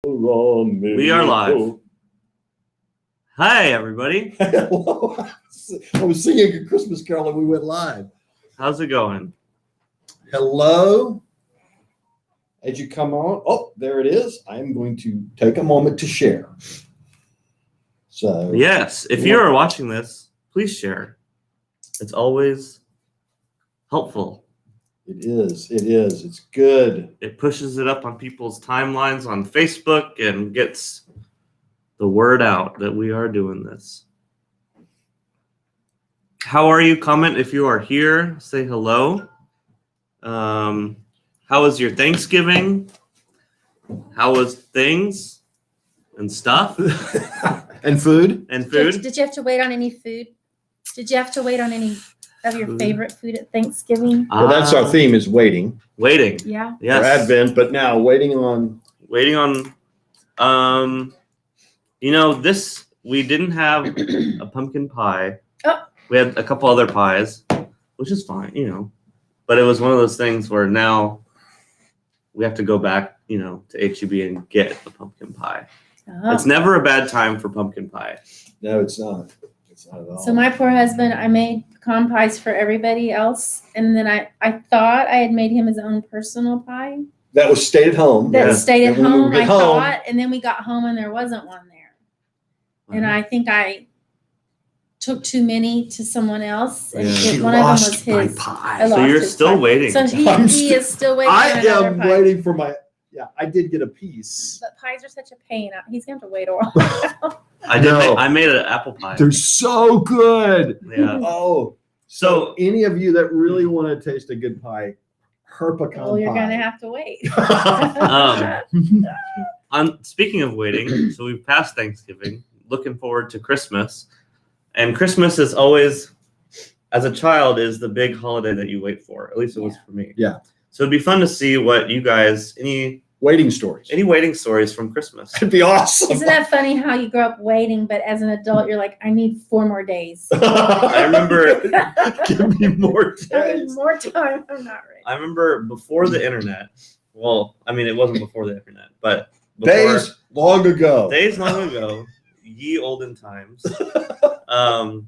We are live. Hi, everybody. Hello. I was singing a Christmas carol and we went live. How's it going? Hello. As you come on, oh, there it is. I'm going to take a moment to share. So Yes, if you are watching this, please share. It's always helpful. It is. It is. It's good. It pushes it up on people's timelines on Facebook and gets the word out that we are doing this. How are you? Comment if you are here. Say hello. How was your Thanksgiving? How was things and stuff? And food? And food? Did you have to wait on any food? Did you have to wait on any of your favorite food at Thanksgiving? Well, that's our theme is waiting. Waiting. Yeah. Yes. For Advent, but now waiting on. We didn't have a pumpkin pie. Oh. We had a couple other pies, which is fine, but it was one of those things where now we have to go back, to HEB and get a pumpkin pie. Oh. It's never a bad time for pumpkin pie. No, it's not. It's not at all. So my poor husband, I made pecan pies for everybody else. And then I thought I had made him his own personal pie. That was stayed at home. That Yeah. stayed at And when we home, get I home- thought. And then we got home and there wasn't one there. And I think I took too many to someone else. And Yeah. one of them was his. I So lost you're his still pie. waiting. So he is still waiting I on another am pie. waiting for my. Yeah, I did get a piece. But pies are such a pain. He's going to have to wait a while. I made an apple pie. They're so good. Yeah. Oh, So any of you that really want to taste a good pie, her pecan Well, you're pie. going to have to wait. Speaking of waiting, so we've passed Thanksgiving, looking forward to Christmas. And Christmas is always, as a child, is the big holiday that you wait for. At least it was for me. Yeah. So it'd be fun to see what you guys, any Waiting stories. waiting stories from Christmas. It'd be awesome. Isn't that funny how you grow up waiting, but as an adult, you're like, I need 4 more days. I remember Give me more I need days. more time. I'm not ready. I remember before the internet. Well, I mean, it wasn't before the internet, but Days long ago. Days long ago, ye olden times. I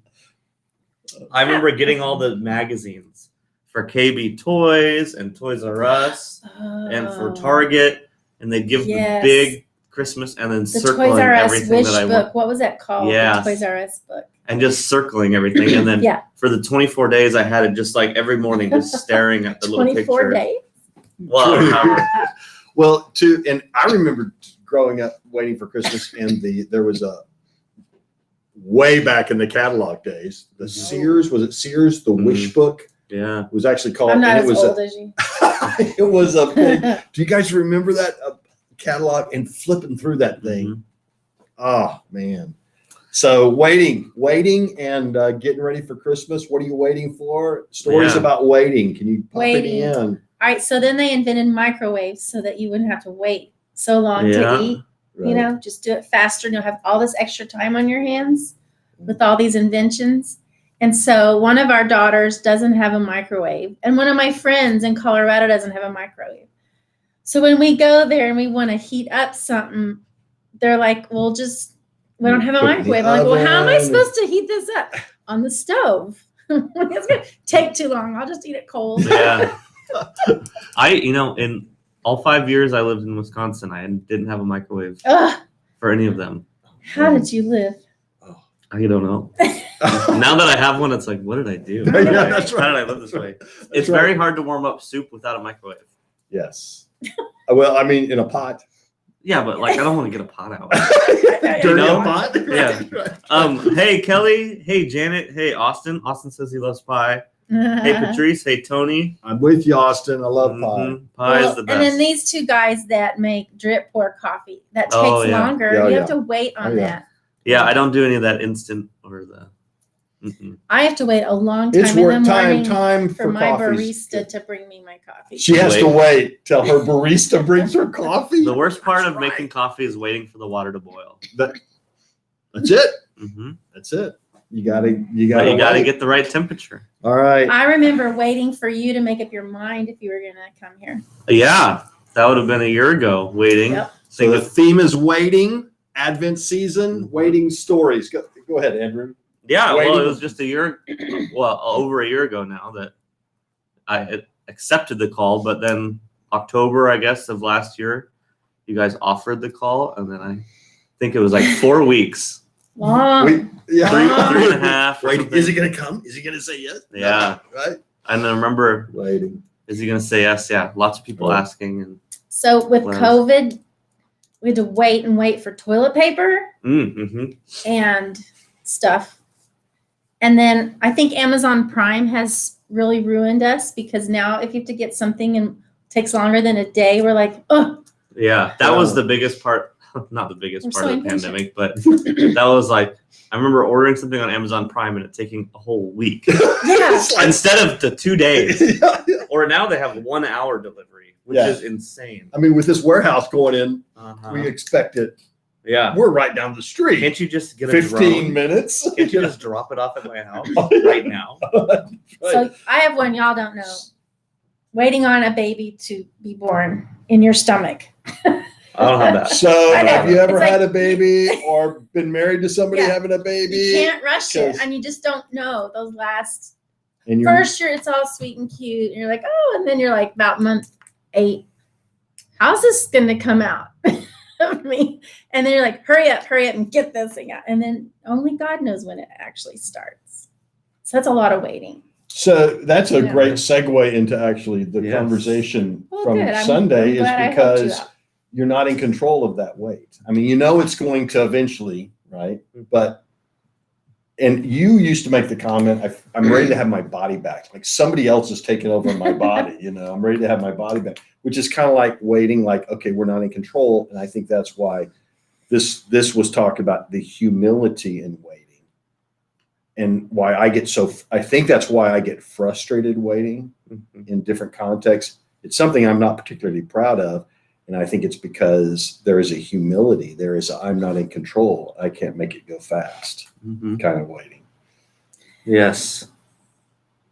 remember getting all the magazines for KB Toys and Toys R Us and for Target, and they'd give Yes. the big Christmas and then The circling Toys R Us everything wish that I book. want, What was that called? Yes. The Toys R Us book. and just circling everything. And then Yeah. for the 24 days, I had it just like every morning, just staring at the little 24 picture. days. Well, Well, and I remember growing up waiting for Christmas, and there was a way back in the catalog days. The Sears, was it Sears? The Wish book yeah. was actually called. I'm not and as old as you. It was a big. Do you guys remember that catalog and flipping through that thing? Mhm. Oh man. So waiting and getting ready for Christmas. What are you waiting for? Stories Yeah. about waiting. Can you pop Waiting. it in? All right. So then they invented microwaves so that you wouldn't have to wait so long Yeah. to eat. Right. Just do it faster and you'll have all this extra time on your hands with all these inventions. And so one of our daughters doesn't have a microwave, and one of my friends in Colorado doesn't have a microwave. So when we go there and we want to heat up something, they're like, well, we don't have a Put it in the microwave. I'm like, well, how am I oven. supposed to heat this up? On the stove. It's going to take too long. I'll just eat it cold. Yeah. In all 5 years I lived in Wisconsin, I didn't have a microwave Ugh, for any of them. how did you live? I don't know. Now that I have one, it's like, what did I do? How Yeah, did I- that's right. How did I live this way? It's That's very right. hard to warm up soup without a microwave. Yes. Well, I mean, in a pot. Yeah, but I don't want to get a pot out. Dirty know? a pot. Yeah. Right. Hey Kelly, hey Janet, hey Austin. Austin says he loves pie. Hey Patrice, hey Tony. I'm with you, Austin. I love pie. Mhm. Pie is the best. And then these 2 guys that make drip pour coffee, that takes Oh, yeah. longer. Yeah, you yeah. have to wait on Oh, yeah. that. Yeah, I don't do any of that instant or the. I have to wait a long time It's in the worth morning time for for my coffees. barista to bring me my coffee. She has to wait till her barista brings her coffee. The worst part of That's right. making coffee is waiting for the water to boil. That's it. Mm-hmm. That's it. You gotta But you got to wait. get the right temperature. All right. I remember waiting for you to make up your mind if you were going to come here. Yeah, that would have been a year ago. Waiting. Yep. So the theme is waiting, Advent season, waiting stories. Go ahead, Andrew. Yeah, well, Waiting. it was just over a year ago now that I had accepted the call, but then October, I guess, of last year, you guys offered the call, and then I think it was like 4 weeks. Long. Three and a half. Wait, is he going to come? Is he going to say yes? Yeah. No, right? And I remember, Waiting. is he going to say yes? Yeah, lots of people asking. And So with Well, COVID, we had to wait for toilet paper and stuff. And then I think Amazon Prime has really ruined us because now if you have to get something and it takes longer than a day, we're like, oh. Yeah, that was the biggest part. Not the biggest We're part so of the impatient. pandemic, but that was like, I remember ordering something on Amazon Prime and it taking a whole week Yeah. instead of the 2 days. Yeah. Or now they have 1 hour delivery, which Yeah. is insane. I mean, with this warehouse going in, Uh-huh. we expect it. Yeah. We're right down the street. Can't you just get a 15 drone? minutes. Can't you just drop it off at my house right now? Right. So I have one y'all don't know. Waiting on a baby to be born in your stomach. I don't have that. So, I know. have you ever It's like- had a baby or been married to somebody Yeah. having a baby? You can't rush it, 'Cause- and you just don't know those last. And you're, First year, it's all sweet and cute, and you're like, oh, and then you're like, about month 8, how's this going to come out of me? And then you're like, hurry up, and get this thing out. And then only God knows when it actually starts. So that's a lot of waiting. so that's a Yeah. great segue into actually the Yes. conversation Well, from good. I'm Sunday glad I is helped you because out. you're not in control of that weight. I mean, you know it's going to eventually, right? But and you used to make the comment, I'm ready to have my body back. Like somebody else is taking over my body, I'm ready to have my body back, which is kind of like waiting, like, okay, we're not in control. And I think that's why this was talked about the humility in waiting. And why I think that's why I get frustrated waiting in different contexts. It's something I'm not particularly proud of. And I think it's because there is a humility. There is I'm not in control. I can't make it go fast kind of waiting. Yes.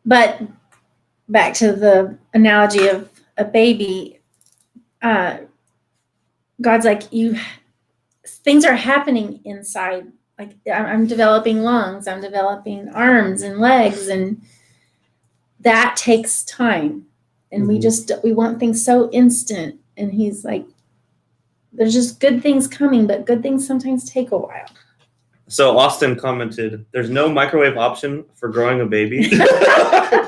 But back to the analogy of a baby, God's like, things are happening inside. Like I'm developing lungs, I'm developing arms and legs, and that takes time. And we want things so instant. And he's like, there's just good things coming, but good things sometimes take a while. So Austin commented, there's no microwave option for growing a baby.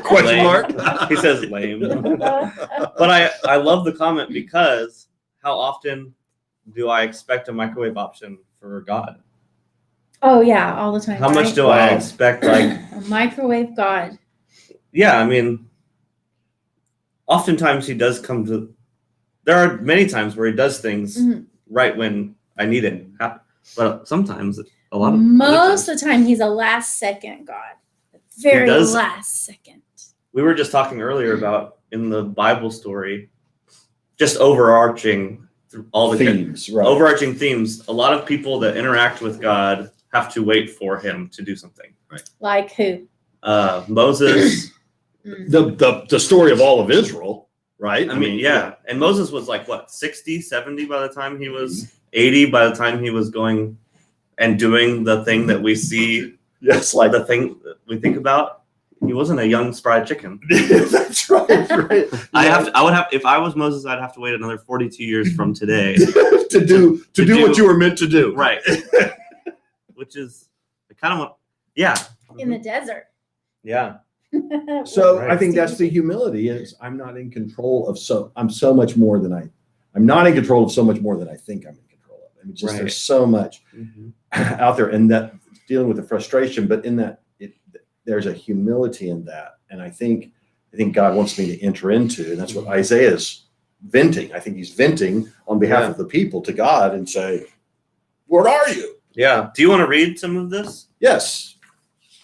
Question Lame. mark. He says lame. But I love the comment because how often do I expect a microwave option for God? Oh yeah, all the time. How much right? do I expect? Like, A microwave God. yeah, I mean, oftentimes he does come to. There are many times where he does things right when I need it, but sometimes Most of the time, he's a last second God. Very last second. We were just talking earlier about in the Bible story, just overarching all the themes, right? Overarching themes. A lot of people that interact with God have to wait for him to do something. Right. Like who? Moses. The story of all of Israel, right? I mean, yeah. And Moses was like, what, 60, 70 by the time he was 80, by the time he was going and doing the thing that we see. Yes, like the thing that we think about. He wasn't a young spry chicken. That's right. I would have if I was Moses, I'd have to wait another 42 years from today to do what you were meant to do. Right. Which is kind of in the desert. Yeah. So Right. I think that's the humility is I'm not in control of I'm so much more than I'm not in control of so much more than I think I'm in control of. I mean, just there's so much out there, and that dealing with the frustration, but in that there's a humility in that, and I think God wants me to enter into, and that's what Isaiah's venting. I think he's venting on behalf of the people to God and say, "Where are you?" Yeah. Do you want to read some of this? Yes.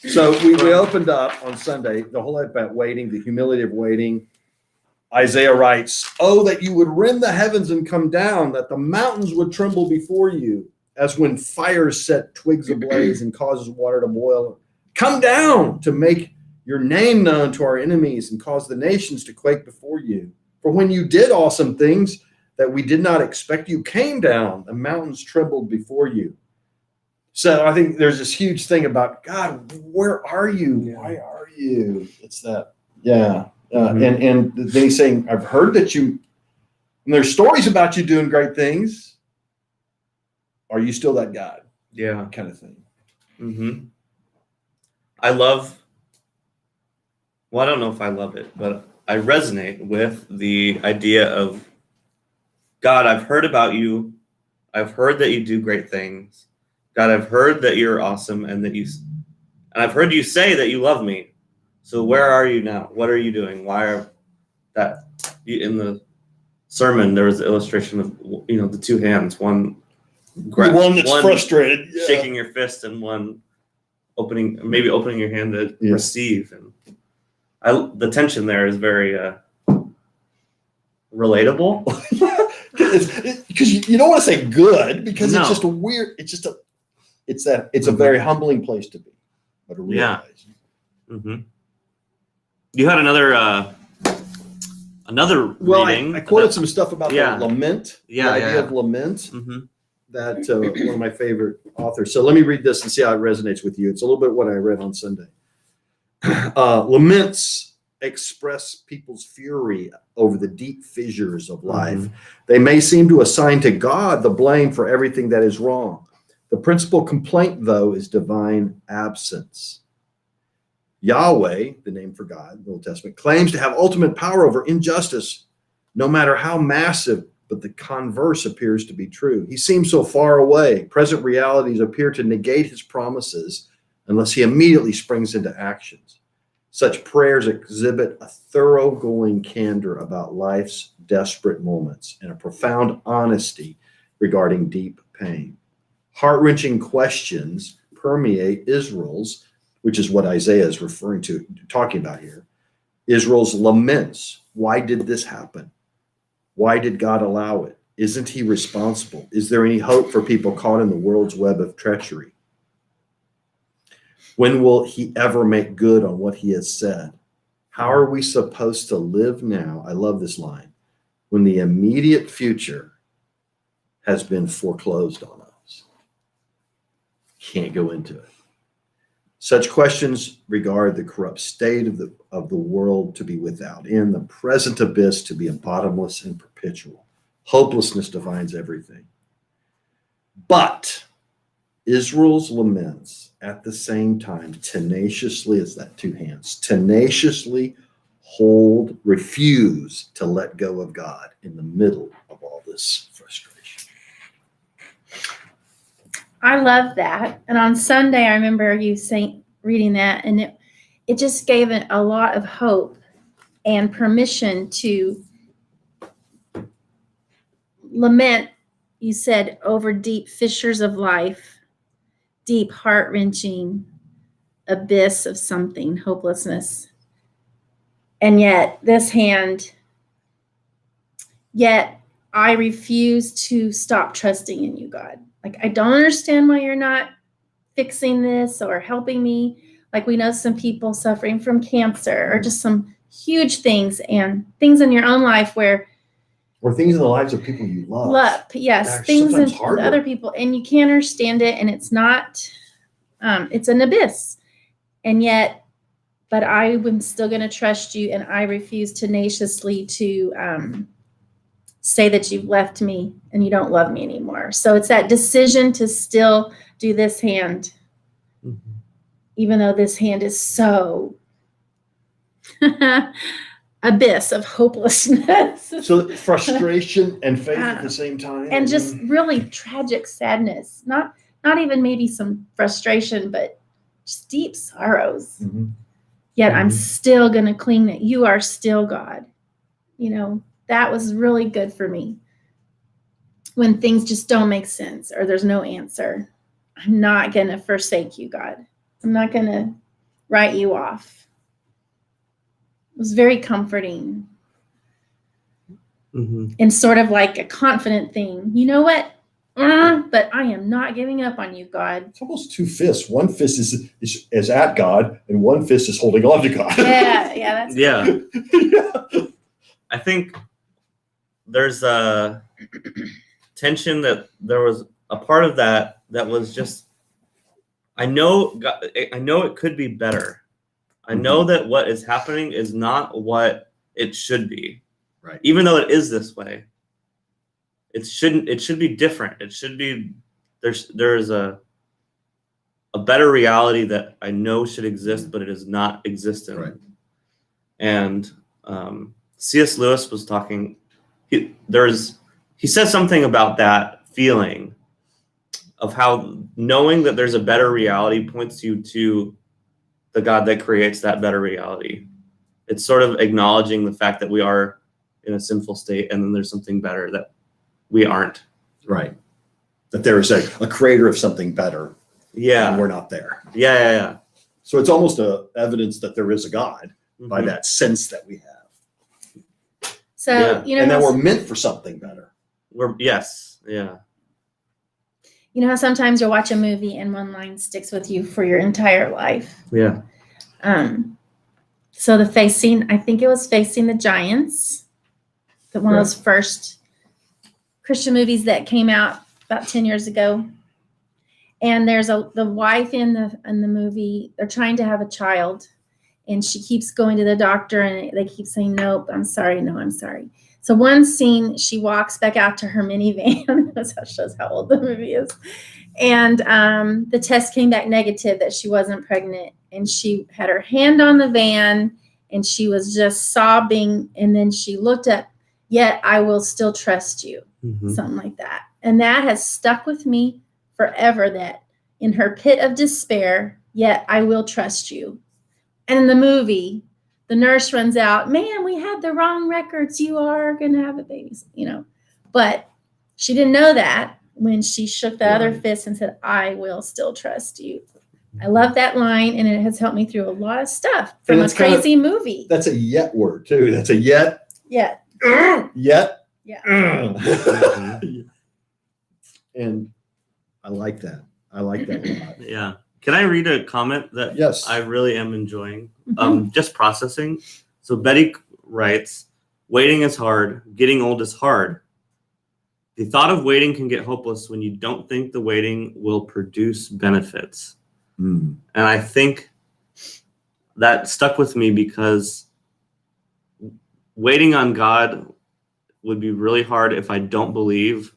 So we opened up on Sunday the whole about waiting, the humility of waiting. Isaiah writes, "Oh, that you would rend the heavens and come down, that the mountains would tremble before you, as when fire set twigs ablaze and causes water to boil. Come down to make your name known to our enemies and cause the nations to quake before you. For when you did awesome things, that we did not expect you came down. The mountains trembled before you. So I think there's this huge thing about, God, where are you? Yeah. Why are you? It's that, yeah. Mhm. And then he's saying, I've heard that you, and there's stories about you doing great things. Are you still that God? Yeah. Kind of thing. Mm-hmm. I love, well, I don't know if I love it, but I resonate with the idea of, God, I've heard about you. I've heard that you do great things. God, I've heard that you're awesome and I've heard you say that you love me. So where are you now? What are you doing? Why are in the sermon, there was the illustration of, the two hands, one One that's frustrated. Yeah. shaking your fist and one maybe opening your hand to receive. And the tension there is very relatable. Because you don't want to say good, because No. it's just a weird, it's a very humbling place to be. But to realize. Mm-hmm. You had another Well, reading. I quoted some stuff about the lament, the Yeah, idea yeah. of lament, Mm-hmm. that one of my favorite authors. So let me read this and see how it resonates with you. It's a little bit what I read on Sunday. Laments express people's fury over the deep fissures of life. Mm-hmm. They may seem to assign to God the blame for everything that is wrong. The principal complaint, though, is divine absence. Yahweh, the name for God, the Old Testament, claims to have ultimate power over injustice, no matter how massive, but the converse appears to be true. He seems so far away. Present realities appear to negate his promises unless he immediately springs into actions. Such prayers exhibit a thoroughgoing candor about life's desperate moments and a profound honesty regarding deep pain. Heart-wrenching questions permeate Israel's, which is what Isaiah is referring to, talking about here, Israel's laments. Why did this happen? Why did God allow it? Isn't he responsible? Is there any hope for people caught in the world's web of treachery? When will he ever make good on what he has said? How are we supposed to live now? I love this line. When the immediate future has been foreclosed on us. Can't go into it. Such questions regard the corrupt state of the world to be without end, the present abyss to be a bottomless and perpetual. Hopelessness defines everything. But Israel's laments at the same time tenaciously, it's that two hands, tenaciously refuse to let go of God in the middle of all this frustration. I love that. And on Sunday, I remember you reading that, and it just gave it a lot of hope and permission to lament, you said, over deep fissures of life, deep heart-wrenching abyss of something, hopelessness. And yet I refuse to stop trusting in you, God. Like, I don't understand why you're not fixing this or helping me. Like, we know some people suffering from cancer or just some huge things and things in your own life or things in the lives of people you love. Yes, things in other people, and you can't understand it, and it's not, it's an abyss. And yet, but I am still going to trust you, and I refuse tenaciously to say that you've left me and you don't love me anymore. So it's that decision to still do this hand, even though this hand is so abyss of hopelessness. So frustration and faith at the same time. And just really tragic sadness. Not even maybe some frustration, but just deep sorrows. Mm-hmm. Yet I'm still going to cling that you are still God. That was really good for me. When things just don't make sense or there's no answer, I'm not going to forsake you, God. I'm not going to write you off. It was very comforting. Mm-hmm. And sort of like a confident thing. You know what? But I am not giving up on you, God. It's almost two fists. One fist is at God, and one fist is holding on to God. Yeah, that's yeah. I think there's a tension that there was a part of that was just, I know it could be better. I know that what is happening is not what it should be. Right. Even though it is this way, it should be different. It should be, there's a better reality that I know should exist, but it is not existent. Right. And C.S. Lewis was talking, he said something about that feeling of how knowing that there's a better reality points you to the God that creates that better reality. It's sort of acknowledging the fact that we are in a sinful state, and then there's something better that we aren't. Right. That there is a creator of something better. Yeah. And we're not there. Yeah. So it's almost a evidence that there is a God by that sense that we have. So, and that we're meant for something better. Yes. You know how sometimes you'll watch a movie and one line sticks with you for your entire life? Yeah. So I think it was Facing the Giants, one of those first Christian movies that came out about 10 years ago. And there's the wife in the movie, they're trying to have a child, and she keeps going to the doctor, and they keep saying, nope, I'm sorry, no, I'm sorry. So one scene, she walks back out to her minivan. That shows how old the movie is. And the test came back negative that she wasn't pregnant. And she had her hand on the van, and she was just sobbing. And then she looked up, yet I will still trust you, something like that. And that has stuck with me forever, that in her pit of despair, yet I will trust you. And in the movie, the nurse runs out, man, we had the wrong records. You are going to have a baby, But she didn't know that when she shook the other fist and said, I will still trust you. I love that line, and it has helped me through a lot of stuff from a crazy movie. That's a yet word, too. That's a yet. Yet. Yet. Yeah. And I like that. I like that a lot. Yeah. Can I read a comment that I really am enjoying? Just processing. So Betty writes, waiting is hard. Getting old is hard. The thought of waiting can get hopeless when you don't think the waiting will produce benefits. And I think that stuck with me because waiting on God would be really hard if I don't believe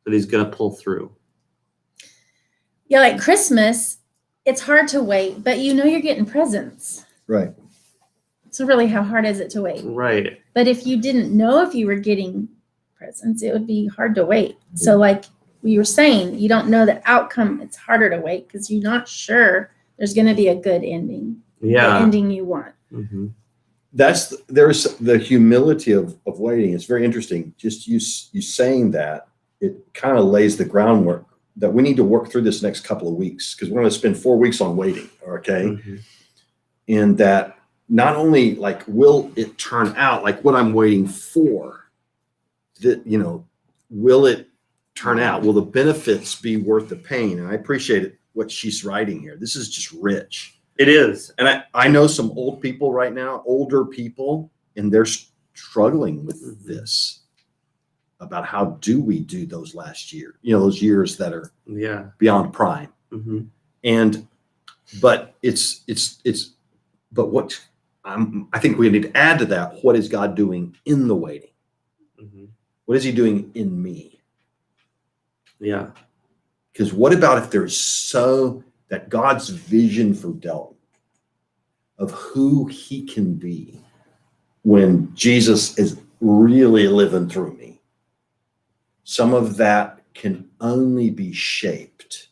that he's going to pull through. Yeah, like Christmas, it's hard to wait, but you're getting presents. Right. So really, how hard is it to wait? Right. But if you didn't know if you were getting presents, it would be hard to wait. So like we were saying, you don't know the outcome. It's harder to wait because you're not sure there's going to be a good ending. Yeah. The ending you want. There's the humility of waiting. It's very interesting. Just you saying that, it kind of lays the groundwork that we need to work through this next couple of weeks, because we're going to spend 4 weeks on waiting. Okay. And that not only like, will it turn out like what I'm waiting for, that, will it turn out? Will the benefits be worth the pain? And I appreciate what she's writing here. This is just rich. It is. And I know some older people right now, and they're struggling with this about how do we do those last year, those years that are beyond prime. But what I think we need to add to that, what is God doing in the waiting? What is he doing in me? Yeah. Because what about if there's that God's vision for Delton of who he can be when Jesus is really living through me, some of that can only be shaped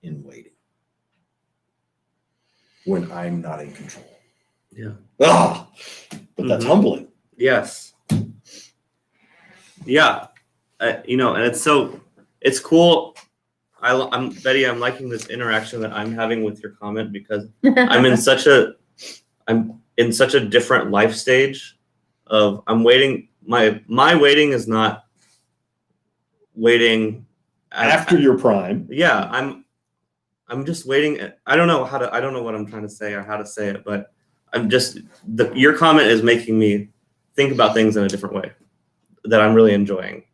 in waiting when I'm not in control. Yeah. But that's humbling. Yes. Yeah. And it's cool. I'm Betty, I'm liking this interaction that I'm having with your comment, because I'm in such a different life stage of I'm waiting. My waiting is not waiting After your prime. Yeah. I'm just waiting. I don't know what I'm trying to say or how to say it, but I'm just, your comment is making me think about things in a different way. that I'm really enjoying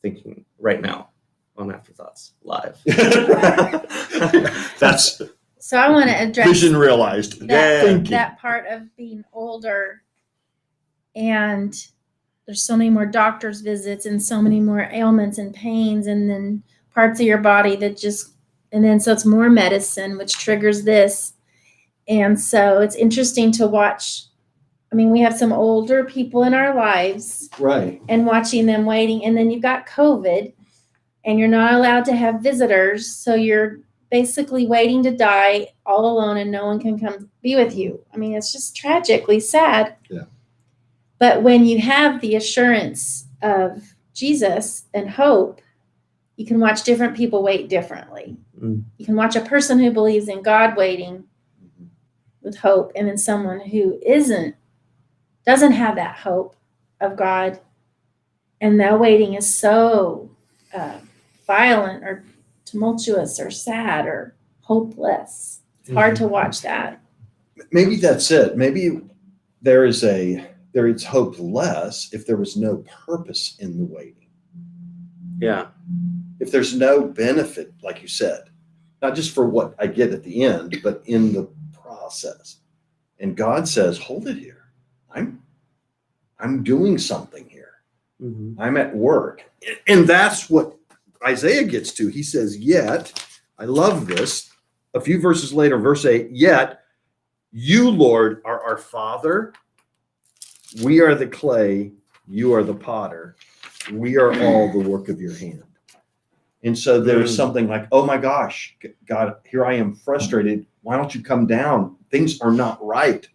thinking right now on Afterthoughts Live. That's So I want to address vision realized. Thinking. that part of being older, and there's so many more doctor's visits and so many more ailments and pains, and then parts of your body that just, and then so it's more medicine, which triggers this. And so it's interesting to watch. I mean, we have some older people in our lives, Right. and watching them waiting, and then you've got COVID, and you're not allowed to have visitors, so you're basically waiting to die all alone, and no one can come be with you. I mean, it's just tragically sad. Yeah. But when you have the assurance of Jesus and hope, you can watch different people wait differently. Mm. You can watch a person who believes in God waiting with hope, and then someone who doesn't have that hope of God, and that waiting is so violent or tumultuous or sad or hopeless. It's hard to watch that. Maybe that's it. Maybe it's hopeless if there was no purpose in the waiting. Yeah. If there's no benefit, like you said, not just for what I get at the end, but in the process. And God says, hold it here. I'm doing something here. Mm-hmm. I'm at work. And that's what Isaiah gets to. He says, yet, I love this. A few verses later, verse 8, yet you, Lord, are our Father. We are the clay. You are the potter. We are all the work of your hand. And so there's something like, oh my gosh, God, here I am frustrated. Why don't you come down? Things are not right.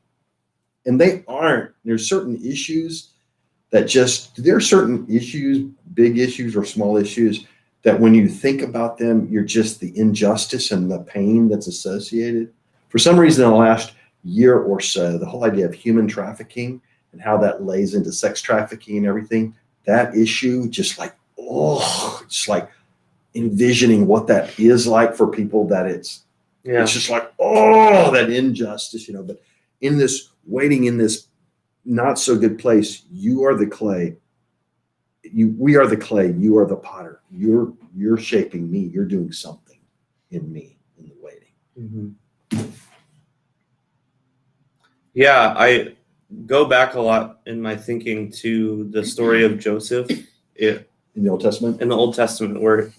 And they aren't. There's certain issues there are certain issues, big issues or small issues, that when you think about them, you're just the injustice and the pain that's associated. For some reason, in the last year or so, the whole idea of human trafficking and how that lays into sex trafficking and everything, that issue, just like envisioning what that is like for people, that it's just like, that injustice, but in this waiting, in this not so good place, you are the clay. We are the clay. You are the potter. You're shaping me. You're doing something in me in the waiting. Mm-hmm. Yeah, I go back a lot in my thinking to the story of Joseph In the Old Testament? In the Old Testament, where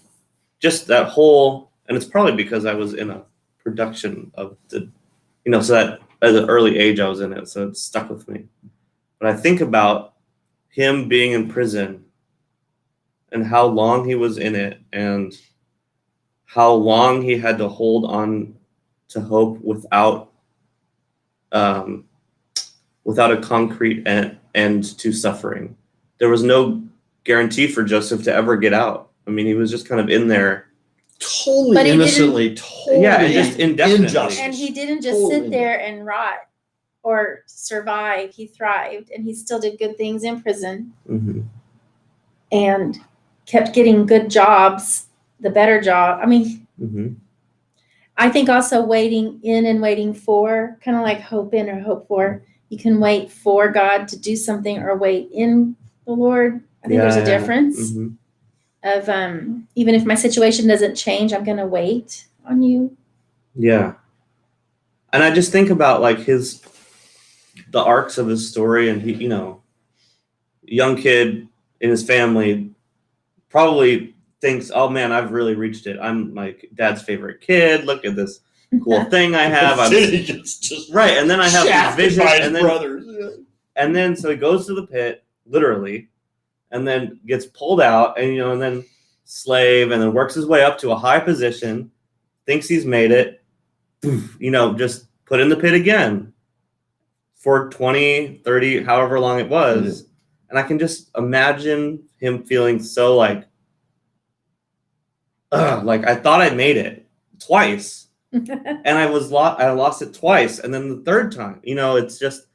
just that whole, and it's probably because I was in a production of the, so that at an early age I was in it, so it stuck with me. But I think about him being in prison and how long he was in it and how long he had to hold on to hope without a concrete end to suffering. There was no guarantee for Joseph to ever get out. I mean, he was just kind of in there. Totally innocently, totally. Yeah, and just indefinitely. Injustice. And he didn't just sit there and rot or survive. He thrived, and he still did good things in prison. Mm-hmm. And kept getting good jobs, the better job. I mean, mm-hmm. I think also waiting in and waiting for, kind of like hope in or hope for. You can wait for God to do something or wait in the Lord. I think there's a difference of even if my situation doesn't change, I'm going to wait on you. Yeah. And I just think about like the arcs of his story, and he, young kid in his family probably thinks, oh man, I've really reached it. I'm like dad's favorite kid. Look at this cool thing I have. just right. And then I have this vision. And then, brothers. And then so he goes to the pit, literally, and then gets pulled out, and and then slave, and then works his way up to a high position, thinks he's made it, just put in the pit again for 20, 30, however long it was. Mm-hmm. And I can just imagine him feeling so like I thought I made it twice, and I lost it twice, and then the third time, it's just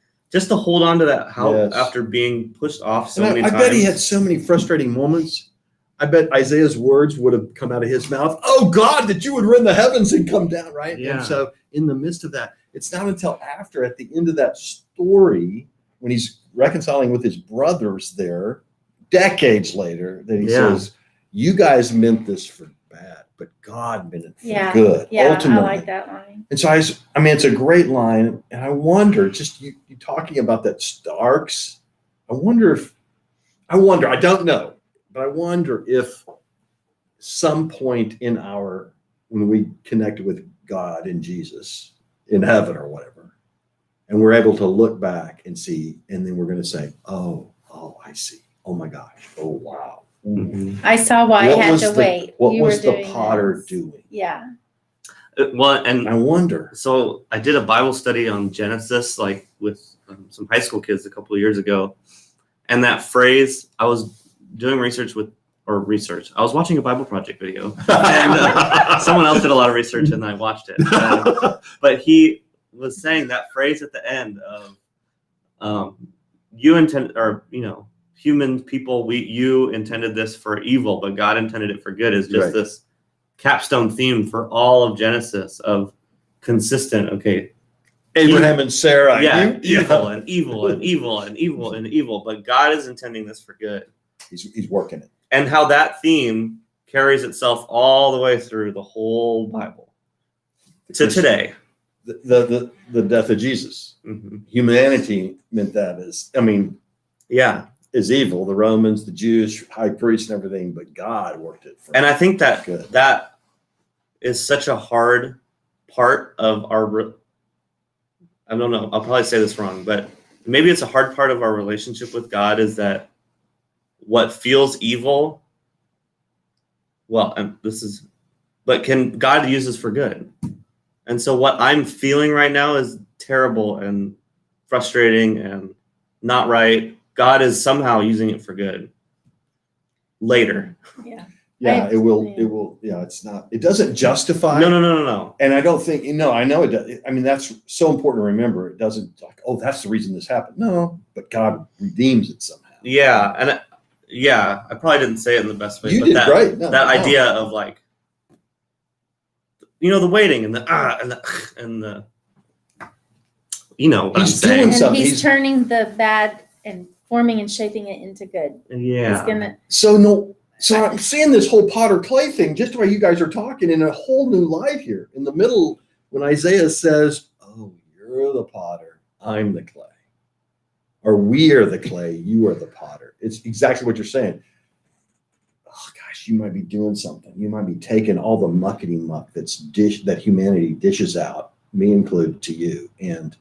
to hold on to that hope after being pushed off so many times. I bet he had so many frustrating moments. I bet Isaiah's words would have come out of his mouth. Oh God, that you would rend the heavens and come down, right? Yeah. And so in the midst of that, it's not until after, at the end of that story, when he's reconciling with his brothers there, decades later that he Yeah. says, you guys meant this for bad, but God meant it for good. Yeah, ultimately. I like that line. And so I mean, it's a great line. And I wonder, just you talking about that Starks, I don't know, but I wonder if some point in when we connected with God and Jesus in heaven or whatever, and we're able to look back and see, and then we're going to say, oh, I see. Oh my gosh. Oh, wow. Mhm. I saw why I had to wait. What You was were the doing potter this. doing? Yeah. Well, and I wonder. so I did a Bible study on Genesis, like with some high school kids a couple of years ago. And that phrase, I was doing research. I was watching a Bible Project video, and someone else did a lot of research, and I watched it. But he was saying that phrase at the end of, you intend, or human people, you intended this for evil, but God intended it for good, is just Right. this capstone theme for all of Genesis of consistent. Okay, Abraham and Sarah. yeah, You- evil and evil and evil and evil and evil, but God is intending this for good. He's working it. And how that theme carries itself all the way through the whole Bible to today. The death of Jesus. Mm-hmm. Humanity meant that Yeah. is evil. The Romans, the Jewish high priests and everything, but God worked it for And I think that good. that is such a hard part of our, I don't know, I'll probably say this wrong, but maybe it's a hard part of our relationship with God, is that what feels evil, but can God use this for good? And so what I'm feeling right now is terrible and frustrating and not right. God is somehow using it for good later. Yeah. Yeah, it will. Yeah, it doesn't justify. No. And I don't think, I know it does. I mean, that's so important to remember. It doesn't like, oh, that's the reason this happened. No, but God redeems it somehow. Yeah. And I probably didn't say it in the best way. You but did that, great. No, that idea of like, the waiting and the you know what He's I'm saying. doing And he's He's- turning the bad and forming and shaping it into good. Yeah. He's gonna. So I'm seeing this whole potter clay thing, just the way you guys are talking, in a whole new light here. In the middle, when Isaiah says, oh, you're the potter, I'm the clay. Or we are the clay, you are the potter. It's exactly what you're saying. Oh gosh, you might be doing something. You might be taking all the muckety muck that humanity dishes out, me included, to you. And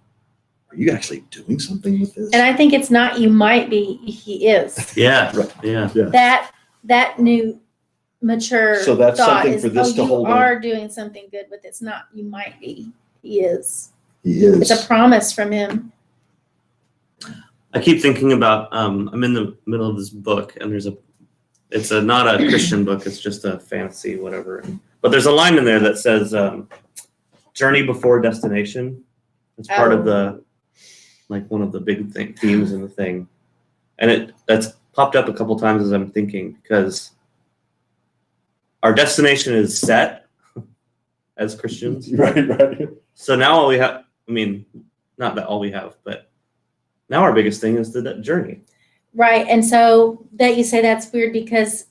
are you actually doing something with this? And I think it's not you might be, he is. Yeah. Right. Yeah. That new mature So that's thought something is, for this to you hold are doing something good with it. It's not you might be. He is. He is. It's a promise from him. I keep thinking about I'm in the middle of this book, and it's not a Christian book, it's just a fantasy whatever, but there's a line in there that says journey before destination. It's part of the, like, one of the big themes in the thing, and that's popped up a couple times as I'm thinking, because our destination is set as Christians. Right. So now all we have, not that all we have, but now our biggest thing is the journey. Right. And so that you say that's weird, because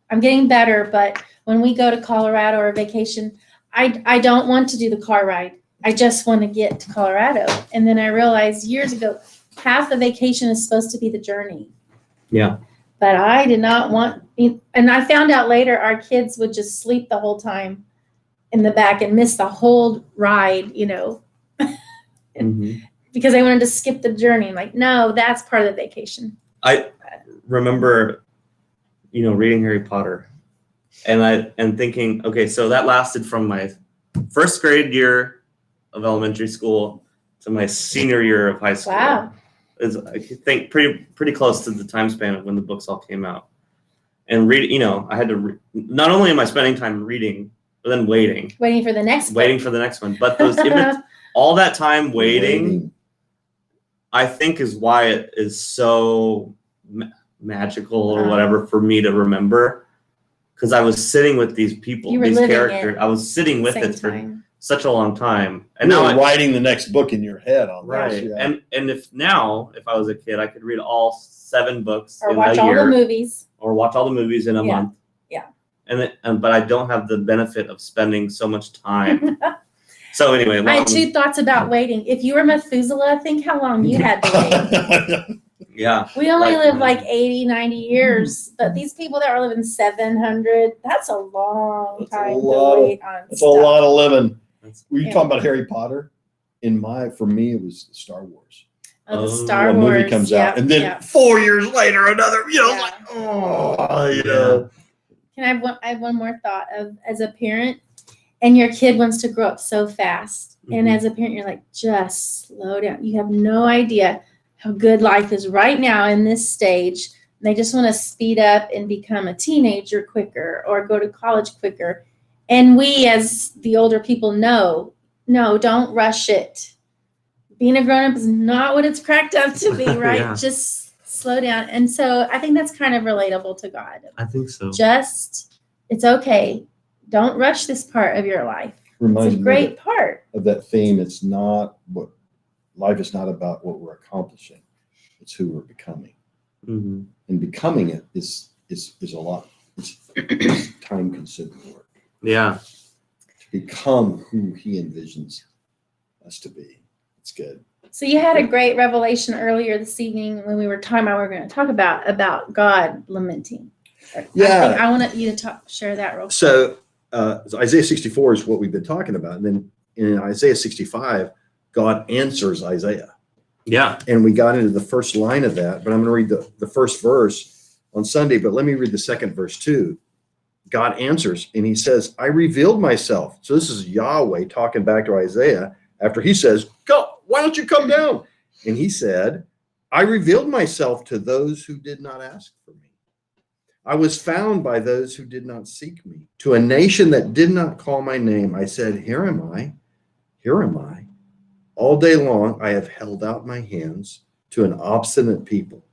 I'm getting better, but when we go to Colorado or vacation, I don't want to do the car ride. I just want to get to Colorado. And then I realized years ago, half the vacation is supposed to be the journey. Yeah. But I did not want, and I found out later our kids would just sleep the whole time in the back and miss the whole ride, Mm-hmm. because they wanted to skip the journey. I'm like, no, that's part of the vacation. I remember, reading Harry Potter, and thinking, okay, so that lasted from my first grade year of elementary school to my senior year of high school. Wow. Is, I think, pretty close to the time span of when the books all came out. And I had to not only am I spending time reading, but then waiting Waiting for the next one. But those all that time waiting, I think, is why it is so magical or whatever for me to remember, because I was sitting with these people, You were these living characters. it I was sitting with same it for time. such a long time. And You're now writing the next book in your head on right. this. Yeah. And if I was a kid, I could read all 7 books Or in watch a all year, the movies. or watch all the movies in a Yeah. month. Yeah. But I don't have the benefit of spending so much time. So anyway, I had 2 thoughts about waiting. If you were Methuselah, think how long you had to wait. yeah. We only Like, live like 80, 90 years, but these people that are living 700, that's a long That's a time lot to of- wait on That's stuff. a lot of living. Were you Yeah. talking about Harry Potter? For me, it was Star Wars. Oh, the Oh, Star One Wars. movie comes yeah, out, and then yeah. 4 years later, another. Yeah. Like, oh, Yeah. Can I have one more thought of as a parent, and your kid wants to grow up so fast, and Mhm. as a parent, you're like, just slow down. You have no idea how good life is right now in this stage. They just want to speed up and become a teenager quicker or go to college quicker. And we, as the older people, know, no, don't rush it. Being a grown up is not what it's cracked up to be, right? Yeah. Just slow down. And so I think that's kind of relatable to God. I think so. It's okay. Don't rush this part of your life. Reminds It's a me great part. of that theme. It's not what life is not about what we're accomplishing. It's who we're becoming, Mm-hmm. and becoming it is a lot. It's time consuming work Yeah. to become who He envisions us to be. It's good. So you had a great revelation earlier this evening when we were talking about what we're going to talk about God lamenting. Yeah. I want you to share that real quick. So Isaiah 64 is what we've been talking about. And then in Isaiah 65, God answers Isaiah. Yeah. And we got into the first line of that, but I'm going to read the first verse on Sunday, but let me read the second verse too. God answers, and he says, I revealed myself. So this is Yahweh talking back to Isaiah after he says, go, why don't you come down? And he said, I revealed myself to those who did not ask for me. I was found by those who did not seek me. To a nation that did not call my name, I said, here am I, here am I. All day long, I have held out my hands to an obstinate people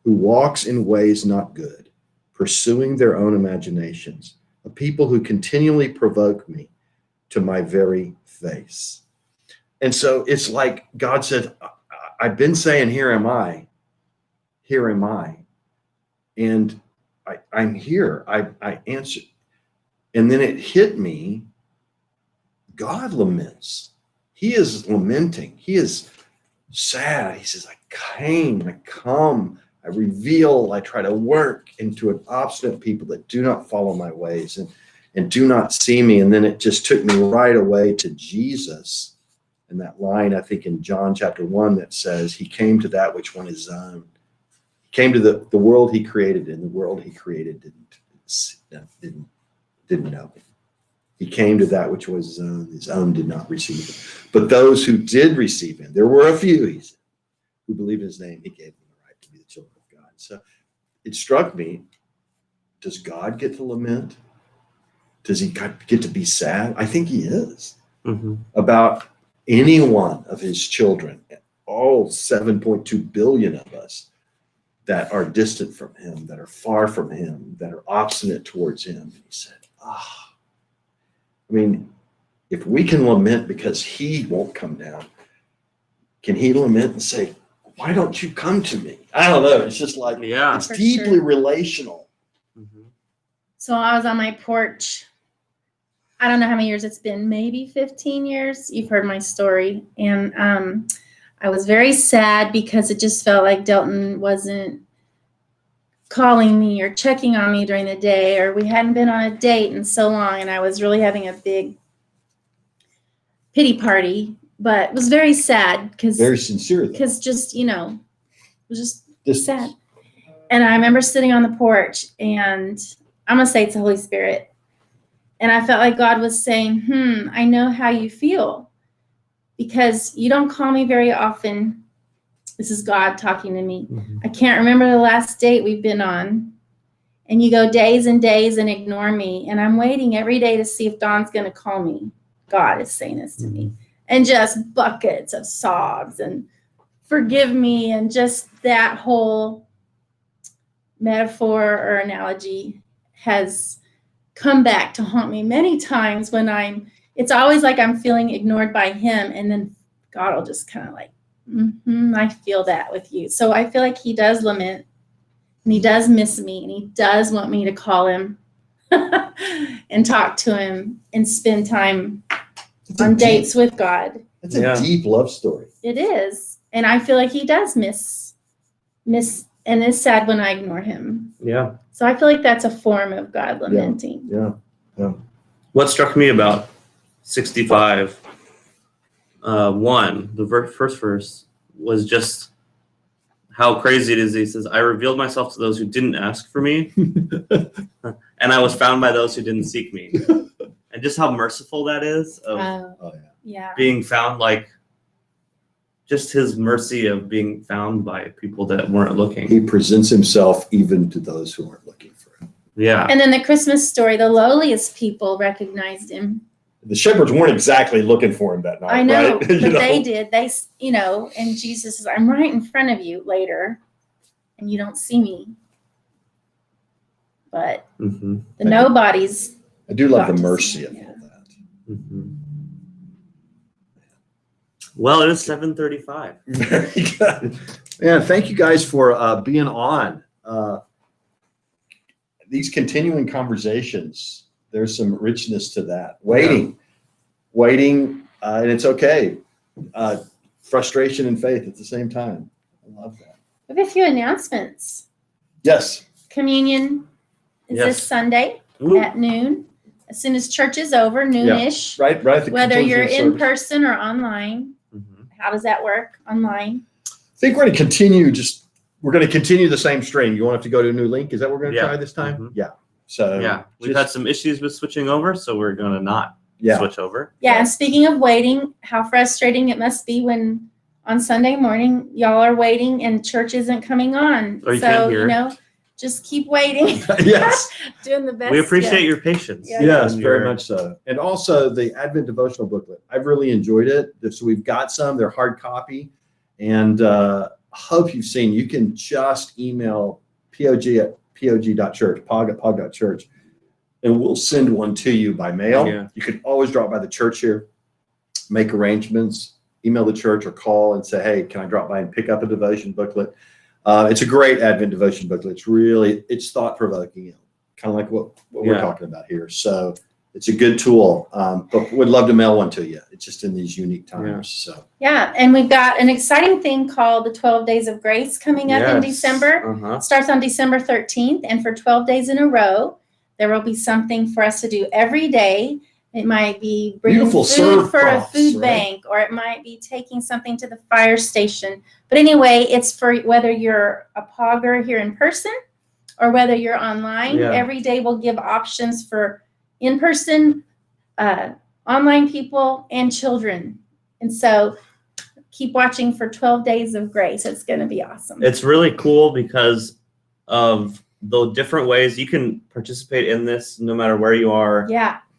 who walks in ways not good, pursuing their own imaginations, a people who continually provoke me to my very face. And so it's like God said, I've been saying, here am I, here am I. And I'm here. I answer. And then it hit me. God laments. He is lamenting. He is sad. He says, I came, I come, I reveal, I try to work into an obstinate people that do not follow my ways and do not see me. And then it just took me right away to Jesus. And that line, I think in John chapter 1, that says, he came to that which one is his own. He came to the world he created, and the world he created didn't know him. He came to that which was his own did not receive him. But those who did receive him, there were a few, he said, who believed in his name, he gave them the right to be the children of God. So it struck me, does God get to lament? Does he get to be sad? I think he is. Mm-hmm. About any one of his children, all 7.2 billion of us that are distant from him, that are far from him, that are obstinate towards him. And he said, I mean, if we can lament because he won't come down, can he lament and say, why don't you come to me? I don't know. It's just like, Yeah. it's For deeply sure. relational. Mm-hmm. So I was on my porch. I don't know how many years it's been, maybe 15 years. You've heard my story. And I was very sad because it just felt like Delton wasn't calling me or checking on me during the day, or we hadn't been on a date in so long. And I was really having a big pity party, but it was very sad Very sincere. because just, it was just Distance. sad. And I remember sitting on the porch, and I'm going to say it's the Holy Spirit. And I felt like God was saying, I know how you feel because you don't call me very often. This is God talking to me. Mm-hmm. I can't remember the last date we've been on. And you go days and days and ignore me. And I'm waiting every day to see if Dawn's going to call me. God is saying this to me. And just buckets of sobs and forgive me. And just that whole metaphor or analogy has come back to haunt me many times when I'm it's always like I'm feeling ignored by him, and then God will just kind of like, I feel that with you. So I feel like he does lament, and he does miss me, and he does want me to call him and talk to him and spend time on dates with God. It's a deep love story. It is. And I feel like he does miss and is sad when I ignore him. Yeah. So I feel like that's a form of God lamenting. Yeah. What struck me about 65, the first verse, was just how crazy it is. He says, I revealed myself to those who didn't ask for me, and I was found by those who didn't seek me. And just how merciful that is of being found, like just his mercy of being found by people that weren't looking. He presents himself even to those who weren't looking for him. Yeah. And then the Christmas story, the lowliest people recognized him. The shepherds weren't exactly looking for him that night. I know, right? but they did. They, and Jesus says, I'm right in front of you later, and you don't see me. But the nobodies. I do love the mercy of all that. Mm-hmm. Well, it is 7:35. Very good. Man, thank you guys for being on. These continuing conversations, there's some richness to that. Waiting, and it's okay. Frustration and faith at the same time. I love that. We have a few announcements. Yes. Communion is this Sunday at noon. As soon as church is over, noonish. Right at the whether you're in service. person or online. How does that work online? I think we're going to continue the same stream. You want us to go to a new link? Is that what we're going to try this time? Yeah. So we've had some issues with switching over, so we're going to not switch over. Yeah, and speaking of waiting, how frustrating it must be when on Sunday morning y'all are waiting and church isn't coming on. Or you can't hear. Just keep waiting. Yes. Doing the best. We appreciate your patience. Yes, very much so. And also the Advent devotional booklet. I've really enjoyed it. So we've got some. They're hard copy. And hope you've seen. You can just email POG.church, POG@POG.church, and we'll send one to you by mail. Yeah. You can always drop by the church here, make arrangements, email the church or call and say, hey, can I drop by and pick up a devotion booklet? It's a great Advent devotion booklet. It's thought-provoking, kind of like what we're talking about here. So it's a good tool, but would love to mail one to you. It's just in these unique times. Yeah, and we've got an exciting thing called the 12 Days of Grace coming up in December. It starts on December 13th, and for 12 days in a row, there will be something for us to do every day. It might be bringing food for a food bank, or it might be taking something to the fire station. But anyway, it's for whether you're a POGger here in person or whether you're online. Yeah. Every day we'll give options for in-person, online people, and children. And so keep watching for 12 Days of Grace. It's going to be awesome. It's really cool because of the different ways you can participate in this no matter where you are.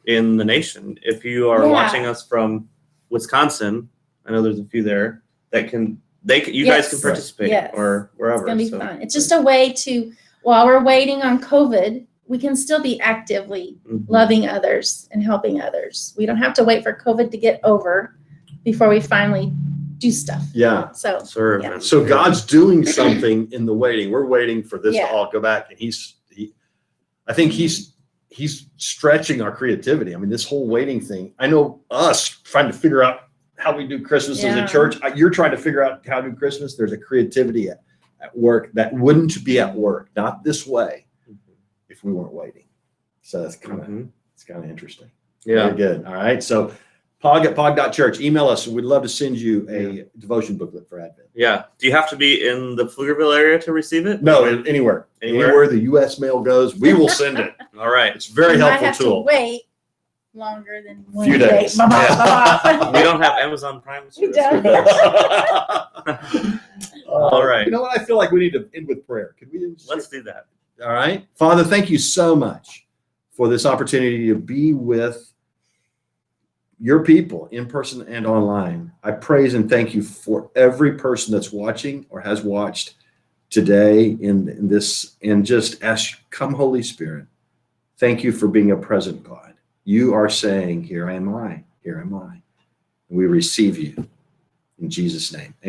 In the nation. If you are watching us from Wisconsin, I know there's a few there that you guys can participate or wherever. It's gonna be fun. It's just a way to, while we're waiting on COVID, we can still be actively loving others and helping others. We don't have to wait for COVID to get over before we finally do stuff. Yeah. So So God's doing something in the waiting. We're waiting for this to all go back, and I think he's stretching our creativity. I mean, this whole waiting thing, I know us trying to figure out how we do Christmas as a church. You're trying to figure out how to do Christmas. There's a creativity at work that wouldn't be at work, not this way, if we weren't waiting. So that's it's kind of interesting. Yeah. Very good. All right. So POG@POG.church. Email us. We'd love to send you a devotion booklet for Advent. Yeah. Do you have to be in the Pflugerville area to receive it? No, anywhere. Anywhere the U.S. mail goes, we will send it. All right. It's a very helpful have tool. To wait longer than one few day. days. We don't have Amazon Prime. We don't. All right. You know what? I feel like we need to end with prayer. Could we? Let's do that. All right. Father, thank you so much for this opportunity to be with your people in person and online. I praise and thank you for every person that's watching or has watched today in this, and just ask, come Holy Spirit. Thank you for being a present God. You are saying, here am I. here am I. And we receive you in Jesus' name.